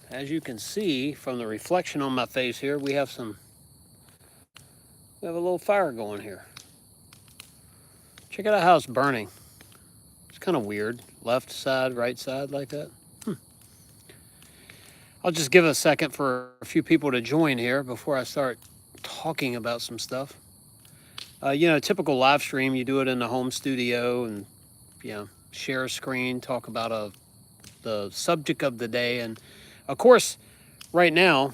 as you can see from the reflection on my face here, we have a little fire going here. Check out how it's burning. It's kind of weird. Left side, right side like that. I'll just give it a second for a few people to join here before I start talking about some stuff. Typical live stream, you do it in the home studio and, share a screen, talk about the subject of the day. And of course, right now,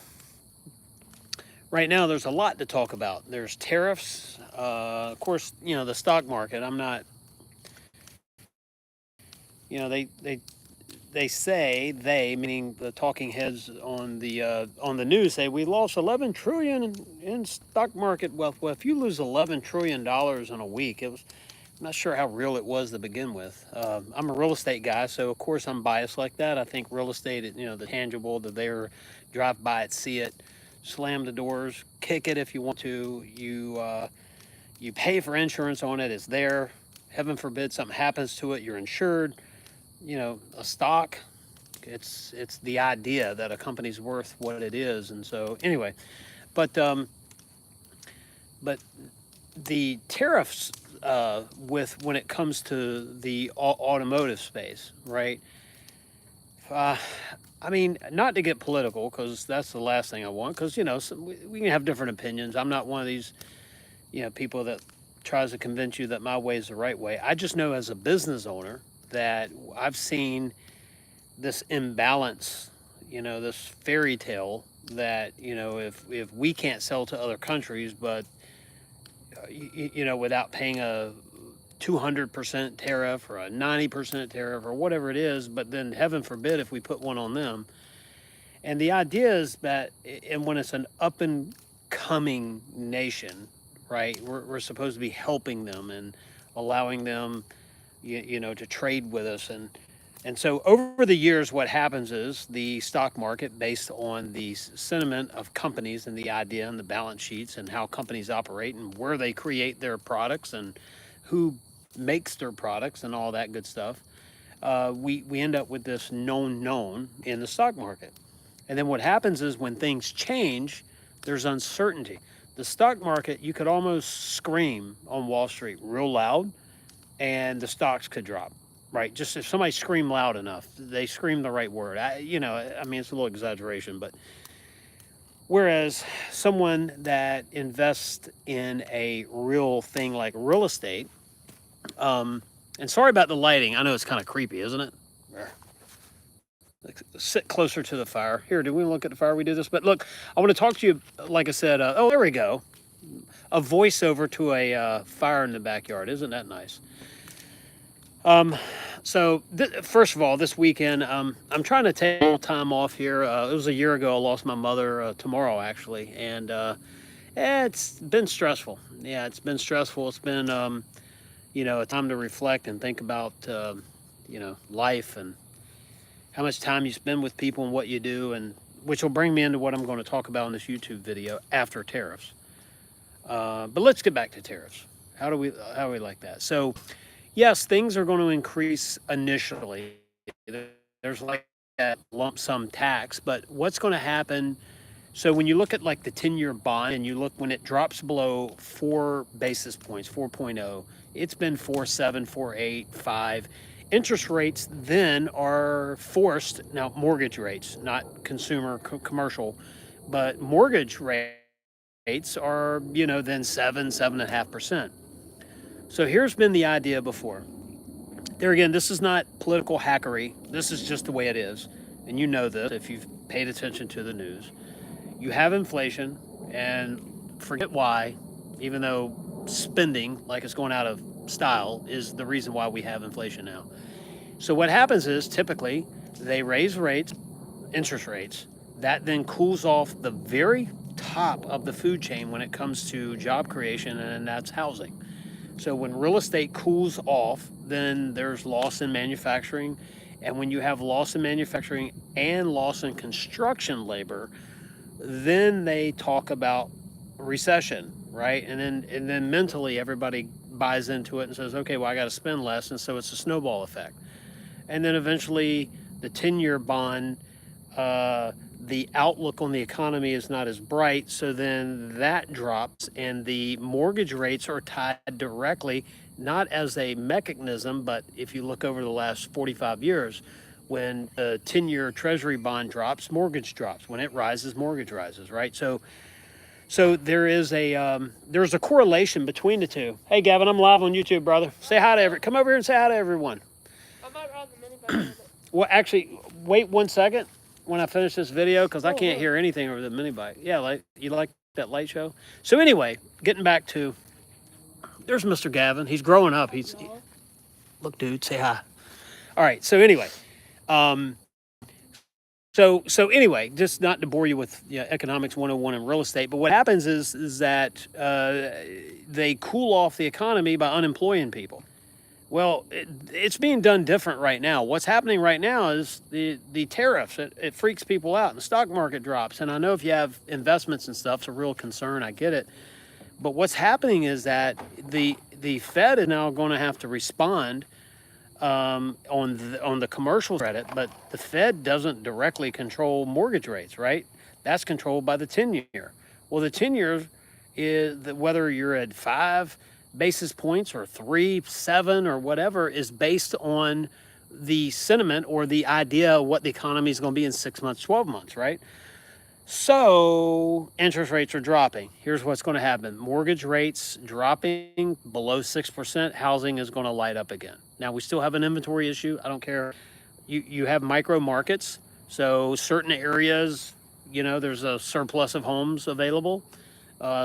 there's a lot to talk about. There's tariffs. Of course, the stock market. I'm not, they say meaning the talking heads on the news say we lost 11 trillion in stock market wealth. Well, if you lose 11 trillion dollars in a week, I'm not sure how real it was to begin with. I'm a real estate guy, so of course I'm biased like that. I think real estate, the tangible, the there, drive by it, see it, slam the doors, kick it if you want to. You pay for insurance on it. It's there. Heaven forbid something happens to it, you're insured. A stock, it's the idea that a company's worth what it is. And so anyway, but but the tariffs with when it comes to the automotive space, right? Uh, I mean, not to get political, because that's the last thing I want. Because we can have different opinions. I'm not one of these people that tries to convince you that my way is the right way. I just know as a business owner that I've seen this imbalance, this fairy tale that if we can't sell to other countries, but without paying a 200% tariff or a 90% tariff or whatever it is, but then heaven forbid if we put one on them. And the idea is that, and when it's an up and coming nation, right, we're supposed to be helping them and allowing them, to trade with us. And so over the years, what happens is the stock market, based on the sentiment of companies and the idea and the balance sheets and how companies operate and where they create their products and who makes their products and all that good stuff, we end up with this known in the stock market. And then what happens is when things change, there's uncertainty. The stock market, you could almost scream on Wall Street real loud and the stocks could drop, right? Just if somebody screamed loud enough, they scream the right word. I mean, it's a little exaggeration, but whereas someone that invests in a real thing like real estate, and sorry about the lighting. I know it's kind of creepy, isn't it? Sit closer to the fire. Here, do we look at the fire? We do this, but look, I want to talk to you. Like I said, oh, there we go. A voiceover to a fire in the backyard. Isn't that nice? So first of all, this weekend, I'm trying to take a little time off here. It was a year ago. I lost my mother tomorrow, actually, and it's been stressful. Yeah, it's been stressful. It's been a time to reflect and think about life and how much time you spend with people and what you do, and which will bring me into what I'm going to talk about in this YouTube video after tariffs. But let's get back to tariffs. How do we like that? So, yes, things are going to increase initially. There's like that lump sum tax, but what's going to happen? So when you look at like the 10-year bond and you look when it drops below 4 basis points, 4.0, it's been 4.7, 4.8, 5. Interest rates then are forced, now mortgage rates, not consumer, commercial, but mortgage rates are, then 7.5%. So here's been the idea before. There again, this is not political hackery. This is just the way it is. And you know this if you've paid attention to the news. You have inflation, and forget why, even though spending, like it's going out of style, is the reason why we have inflation now. So what happens is typically they raise rates, interest rates. That then cools off the very top of the food chain when it comes to job creation, and that's housing. So when real estate cools off, then there's loss in manufacturing. And when you have loss in manufacturing and loss in construction labor, then they talk about recession, right? And then mentally everybody buys into it and says, okay, well, I got to spend less. And so it's a snowball effect. And then eventually the 10-year bond the outlook on the economy is not as bright, so then that drops, and the mortgage rates are tied directly, not as a mechanism, but if you look over the last 45 years, when the 10-year treasury bond drops, mortgage drops. When it rises, mortgage rises, right? So there's a correlation between the two. Hey, Gavin, I'm live on YouTube, brother. Say hi to come over here and say hi to everyone. I might ride the mini bike a little bit. Well, actually, wait 1 second when I finish this video, because I can't hear anything over the mini bike. Yeah, like you like that light show. So anyway, getting back to, there's Mr. Gavin. He's growing up. Look, dude, say hi. All right. So anyway, so anyway, just not to bore you with economics 101 and real estate, but what happens is that they cool off the economy by unemploying people. Well, it's being done different right now. What's happening right now is the tariffs. It freaks people out, and the stock market drops. And I know if you have investments and stuff, it's a real concern. I get it. But what's happening is that the Fed is now going to have to respond on the commercial credit, but the Fed doesn't directly control mortgage rates, right? That's controlled by the 10-year. Well, the 10-year is whether you're at 5 basis points or 3, 7, or whatever, is based on the sentiment or the idea of what the economy is going to be in 6 months, 12 months, right? So interest rates are dropping. Here's what's going to happen. Mortgage rates dropping below 6%, housing is going to light up again. Now, we still have an inventory issue. I don't care. You have micro markets. So certain areas, there's a surplus of homes available.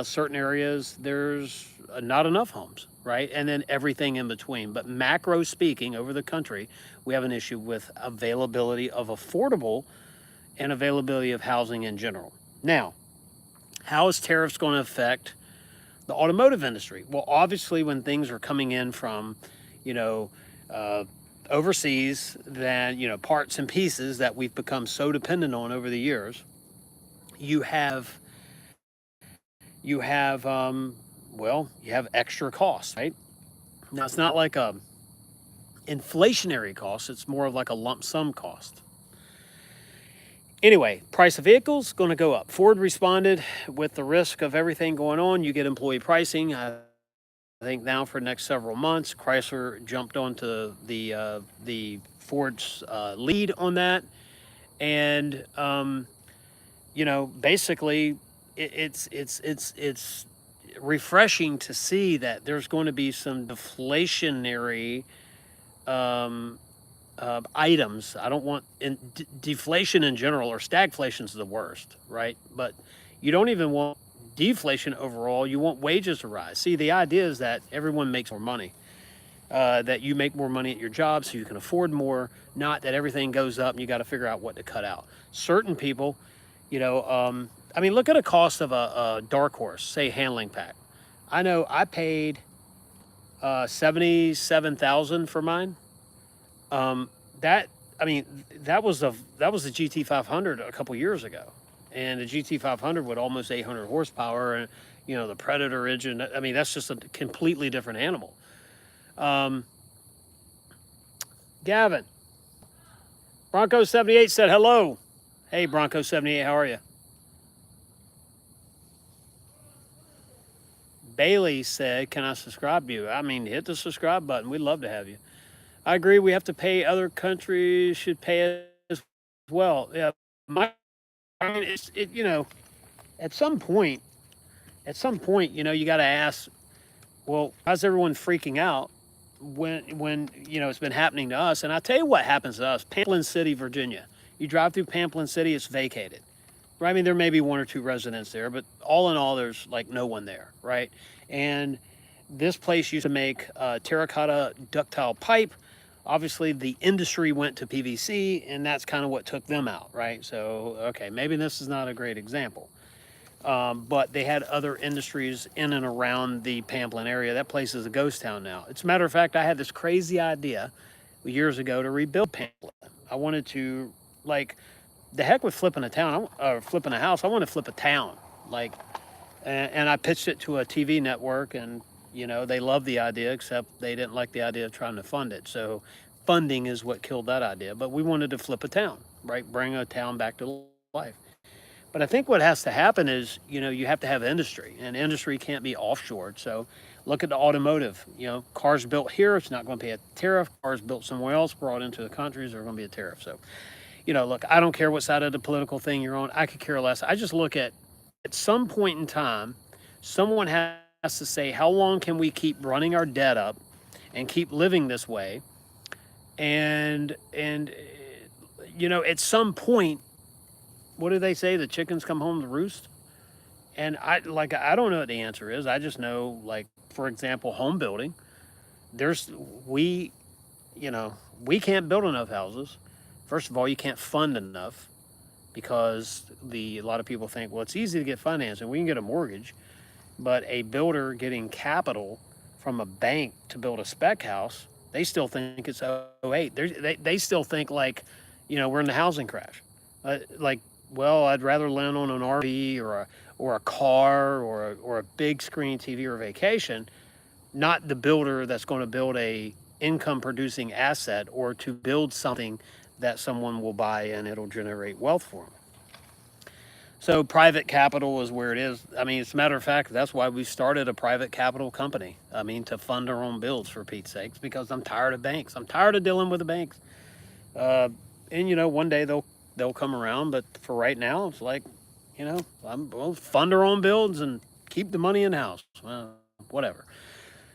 Certain areas, there's not enough homes, right? And then everything in between. But macro speaking, over the country, we have an issue with availability of affordable and availability of housing in general. Now, how is tariffs going to affect the automotive industry? Well, obviously, when things are coming in from, overseas, then, parts and pieces that we've become so dependent on over the years, you have extra costs, right? Now, it's not like a inflationary cost. It's more of like a lump sum cost. Anyway, price of vehicles going to go up. Ford responded with the risk of everything going on. You get employee pricing. I think now for the next several months, Chrysler jumped onto the Ford's lead on that, and basically it's refreshing to see that there's going to be some deflationary items. I don't want deflation in general, or stagflation is the worst, right? But you don't even want deflation overall. You want wages to rise. See, the idea is that everyone makes more money, that you make more money at your job so you can afford more, not that everything goes up and you got to figure out what to cut out. Certain people, look at a cost of a dark horse, say handling pack. I know I paid $77,000 for mine. That was the GT500 a couple years ago, and the GT500 with almost 800 horsepower, and the Predator engine. That's just a completely different animal. Gavin, Bronco 78 said hello. Hey, Bronco 78, how are you? Bailey said, "Can I subscribe to you?" Hit the subscribe button. We'd love to have you. I agree. We have to pay. Other countries should pay as well. Yeah, at some point, you got to ask, well, how's everyone freaking out when it's been happening to us? And I tell you what happens to us. Pamplin City, Virginia. You drive through Pamplin City, it's vacated. Right? There may be 1 or 2 residents there, but all in all, there's like no one there, right? And this place used to make terracotta ductile pipe. Obviously, the industry went to PVC, and that's kind of what took them out, right? So, okay, maybe this is not a great example. But they had other industries in and around the Pamplin area. That place is a ghost town now. As a matter of fact, I had this crazy idea years ago to rebuild Pamplin. I wanted to, the heck with flipping a town, flipping a house. I want to flip a town, and I pitched it to a TV network, and they loved the idea, except they didn't like the idea of trying to fund it. So funding is what killed that idea. But we wanted to flip a town. right? Bring a town back to life. But I think what has to happen is, you have to have industry, and industry can't be offshored. So look at the automotive. Cars built here, it's not going to pay a tariff. Cars built somewhere else, brought into the countries, are going to be a tariff. So, look, I don't care what side of the political thing you're on. I could care less. I just look at some point in time, someone has to say, how long can we keep running our debt up and keep living this way? And at some point, what do they say? The chickens come home to roost. And I don't know what the answer is. I just know, like, for example, home building. We can't build enough houses. First of all, you can't fund enough because a lot of people think, well, it's easy to get financing. We can get a mortgage, but a builder getting capital from a bank to build a spec house, they still think it's '08. They still think like, we're in the housing crash. Well, I'd rather land on an RV or a car or a big screen TV or vacation, not the builder that's going to build a income producing asset or to build something that someone will buy and it'll generate wealth for them. So private capital is where it is. I mean, as a matter of fact, that's why we started a private capital company. I mean, to fund our own builds, for Pete's sakes, because I'm tired of banks. I'm tired of dealing with the banks. And one day they'll come around, but for right now, it's like, we'll fund our own builds and keep the money in house. Well, whatever.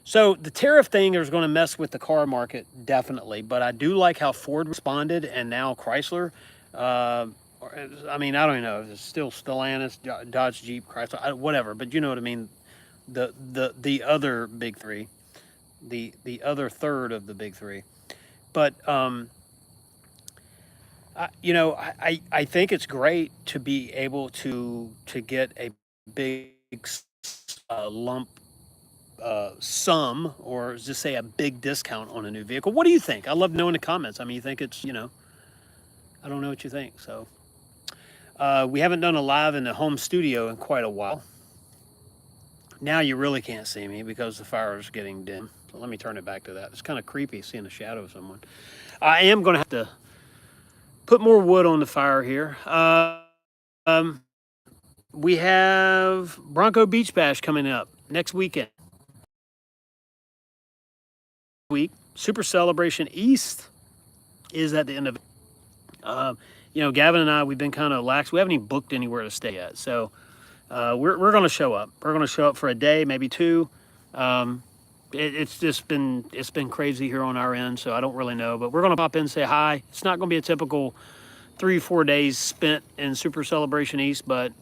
So the tariff thing is going to mess with the car market, definitely. But I do like how Ford responded, and now Chrysler. I mean, I don't even know if it's still Stellantis, Dodge, Jeep, Chrysler, whatever. But you know what I mean. The other big three, the other third of the big three. But I think it's great to be able to get a big lump sum, or just say a big discount on a new vehicle. What do you think? I love knowing the comments. I mean, you think it's, I don't know what you think. So we haven't done a live in the home studio in quite a while. Now you really can't see me because the fire is getting dim. So let me turn it back to that. It's kind of creepy seeing the shadow of someone. I am going to have to put more wood on the fire here. We have Bronco Beach Bash coming up next weekend. Super Celebration East is at the end of it. Gavin and I, we've been kind of lax. We haven't even booked anywhere to stay yet. So we're going to show up. We're going to show up for a day, maybe two. It's been crazy here on our end, so I don't really know. But we're going to pop in and say hi. It's not going to be a typical 3 or 4 days spent in Super Celebration East, but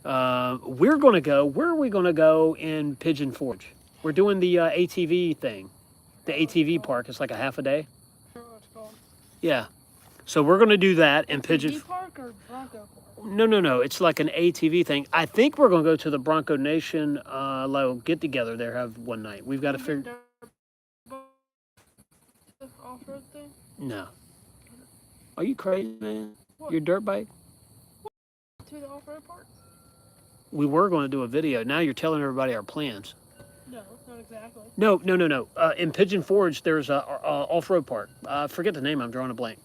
we're going to go. Where are we going to go in Pigeon Forge? We're doing the ATV thing. The ATV park. It's like a half a day. Sure what it's called. Yeah. So we're going to do that in Pigeon. ATV park or Bronco park? No. It's like an ATV thing. I think we're going to go to the Bronco Nation get together there, have one night. We've got to figure. Off-road thing? No. Are you crazy, man? What? Your dirt bike? To the off-road park? We were going to do a video. Now you're telling everybody our plans. No, not exactly. No. In Pigeon Forge, there's a off-road park. Forget the name. I'm drawing a blank.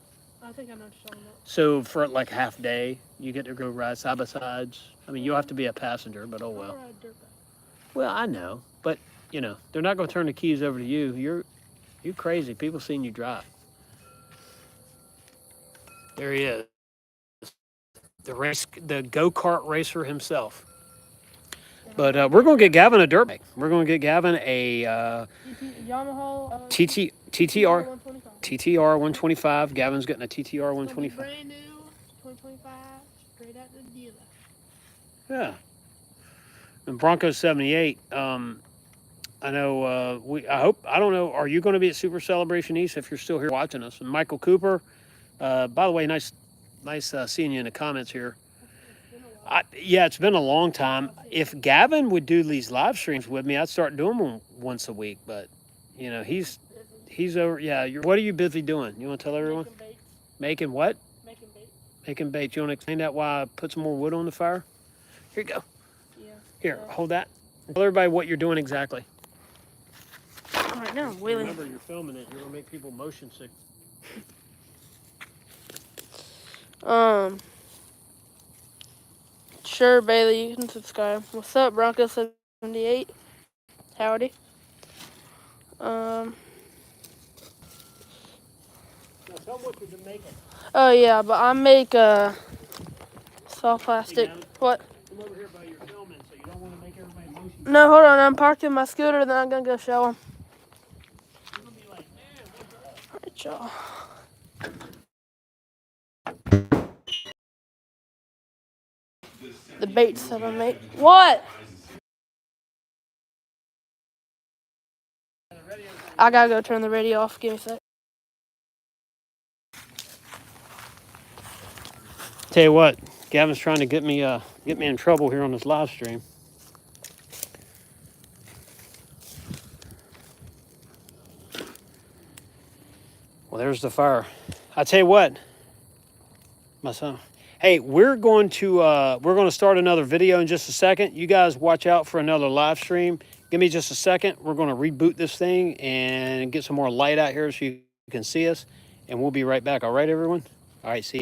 I think I know what you're talking about. So for like half day, you get to go ride side by sides. I mean, you'll have to be a passenger, but oh well. I ride a dirt bike. Well, I know, but they're not going to turn the keys over to you. You're crazy. People seen you drive. There he is, the go-kart racer himself. But we're going to get Gavin a dirt bike. We're going to get Gavin a Yamaha TTR 125. TTR 125. Gavin's getting a TTR 125. Brand new, 2025, straight out the dealer. Yeah. And Bronco 78. I know. I don't know. Are you going to be at Super Celebration East if you're still here watching us? And Michael Cooper. By the way, nice seeing you in the comments here. Yeah, it's been a long time. If Gavin would do these live streams with me, I'd start doing them once a week. But he's over. Yeah, what are you busy doing? You want to tell everyone? Making baits. Making what? Making baits. Making baits. You want to explain that? Why I put some more wood on the fire? Here you go. Yeah. Here, hold that. Tell everybody what you're doing exactly. All right, now, wheeling. Remember, you're filming it. You're gonna make people motion sick. Sure, Bailey, you can subscribe. What's up, Bronco78? Howdy. Now tell them what you've been making. Oh yeah, but I make soft plastic. Hey, What? come over here by your filming, so you don't want to make everybody motion. No, hold on. I'm parked in my scooter, then I'm gonna go show them. You're gonna be like, man, what's up? Alright, y'all. The baits that I make. What? I gotta go turn the radio off. Give me a sec. Tell you what, Gavin's trying to get me in trouble here on this live stream. Well, there's the fire. I tell you what, my son. Hey, we're going to start another video in just a second. You guys watch out for another live stream. Give me just a second. We're going to reboot this thing and get some more light out here so you can see us. And we'll be right back. All right, everyone? All right, see you.